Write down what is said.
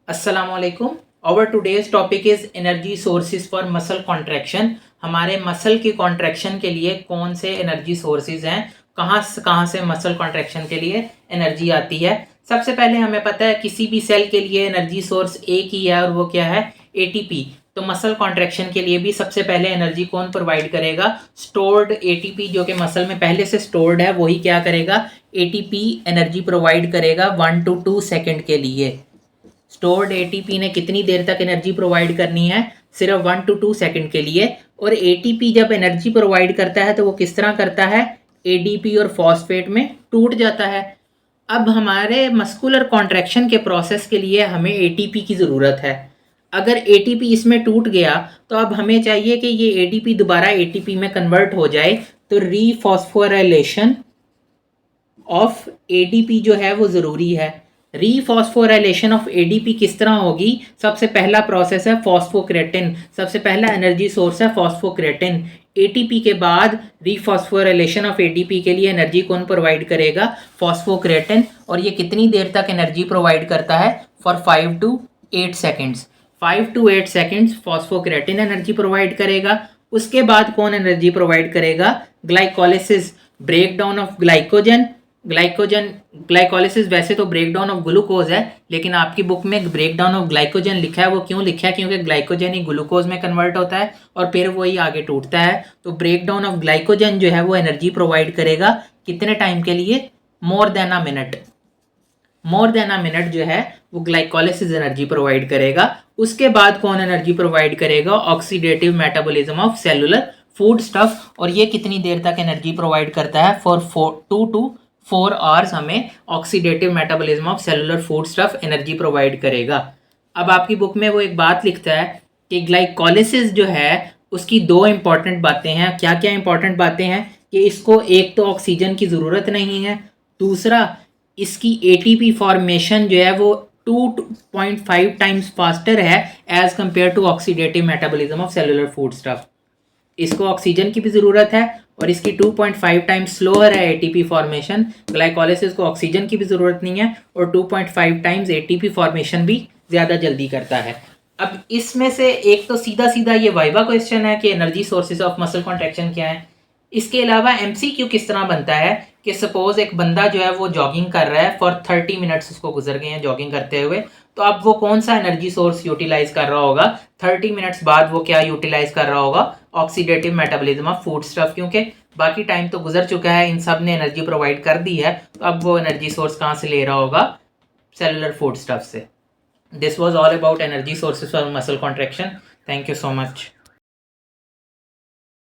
Assalamualaikum. Our today's topic is energy sources for muscle contraction. हमारे muscle की contraction के लिए कौन से एनर्जी सोर्सेज हैं, कहाँ से मसल कॉन्ट्रैक्शन के लिए एनर्जी आती है। सबसे पहले हमें पता है किसी भी सेल के लिए एनर्जी सोर्स एक ही है और वो क्या है, एटीपी। तो मसल कॉन्ट्रैक्शन के लिए भी सबसे पहले एनर्जी कौन प्रोवाइड करेगा, स्टोर्ड एटीपी जो कि मसल में पहले से स्टोर्ड है वही क्या करेगा, एटीपी एनर्जी प्रोवाइड करेगा 1 to 2 सेकेंड के लिए। स्टोर्ड एटीपी ने कितनी देर तक एनर्जी प्रोवाइड करनी है, सिर्फ 1 to 2 सेकेंड के लिए। और एटीपी जब एनर्जी प्रोवाइड करता है तो वो किस तरह करता है, एडीपी और फॉस्फेट में टूट जाता है। अब हमारे मस्कुलर कॉन्ट्रैक्शन के प्रोसेस के लिए हमें एटीपी की ज़रूरत है। अगर एटीपी इसमें टूट गया तो अब हमें चाहिए कि ये एडीपी दोबारा एटीपी में कन्वर्ट हो जाए। तो रीफॉस्फोराइलेशन ऑफ एडीपी जो है वो ज़रूरी है। रीफॉस्फोराइलेशन ऑफ एडीपी किस तरह होगी, सबसे पहला प्रोसेस है फॉस्फोक्रेटिन, सबसे पहला एनर्जी सोर्स है फॉस्फोक्रेटिन। एटीपी के बाद रीफॉस्फोराइलेशन ऑफ एडीपी के लिए एनर्जी कौन प्रोवाइड करेगा, फॉस्फोक्रेटिन। और ये कितनी देर तक एनर्जी प्रोवाइड करता है, for 5 to 8 seconds. 5 to 8 seconds phosphocreatine energy provide करेगा। उसके बाद कौन एनर्जी प्रोवाइड करेगा, glycolysis, break down of glycolysis वैसे तो ब्रेक डाउन ऑफ ग्लूकोज है, लेकिन आपकी बुक में ब्रेक डाउन ऑफ ग्लाइकोजन लिखा है। वो क्यों लिखा है, क्योंकि ग्लाइकोजन ही ग्लूकोज में कन्वर्ट होता है और फिर वही आगे टूटता है। तो ब्रेक डाउन ऑफ ग्लाइकोजन जो है वो एनर्जी प्रोवाइड करेगा कितने टाइम के लिए, मोर देन अ मिनट जो है वो ग्लाइकोलिसिस एनर्जी प्रोवाइड करेगा। उसके बाद कौन एनर्जी प्रोवाइड करेगा, oxidative metabolism of cellular food stuff. और ये कितनी देर तक एनर्जी प्रोवाइड करता है, फॉर 2 to 4 आवर्स हमें oxidative metabolism of cellular food stuff energy provide करेगा। अब आपकी बुक में वो एक बात लिखता है कि ग्लाइकोलिसिस जो है उसकी 2 इंपॉर्टेंट बातें हैं। क्या क्या इंपॉर्टेंट बातें हैं, कि इसको एक तो ऑक्सीजन की ज़रूरत नहीं है, दूसरा इसकी एटीपी फॉर्मेशन जो है वो 2.5 टाइम्स फास्टर है as compare to oxidative metabolism of cellular food stuff. इसको ऑक्सीजन की भी ज़रूरत है और इसकी 2.5 टाइम्स स्लोअर है एटीपी फॉर्मेशन। ग्लाइकोलिसिस को ऑक्सीजन की भी ज़रूरत नहीं है और 2.5 टाइम्स एटीपी फॉर्मेशन भी ज़्यादा जल्दी करता है। अब इसमें से एक तो सीधा ये वाइवा क्वेश्चन है कि energy sources of muscle contraction क्या है। इसके अलावा एमसीक्यू किस तरह बनता है कि सपोज एक बंदा जो है वो जॉगिंग कर रहा है, फॉर 30 मिनट्स उसको गुजर गए हैं जॉगिंग करते हुए। तो अब वो कौन सा एनर्जी सोर्स यूटिलाइज कर रहा होगा, 30 मिनट्स बाद वो क्या यूटिलाइज कर रहा होगा, oxidative metabolism of food stuff. क्योंकि बाकी टाइम तो गुजर चुका है, इन सब ने एनर्जी प्रोवाइड कर दी है, तो अब वो एनर्जी सोर्स कहाँ से ले रहा होगा, सेलुलर फूड स्टफ से। This was all about energy sources for muscle contraction. Thank you so much.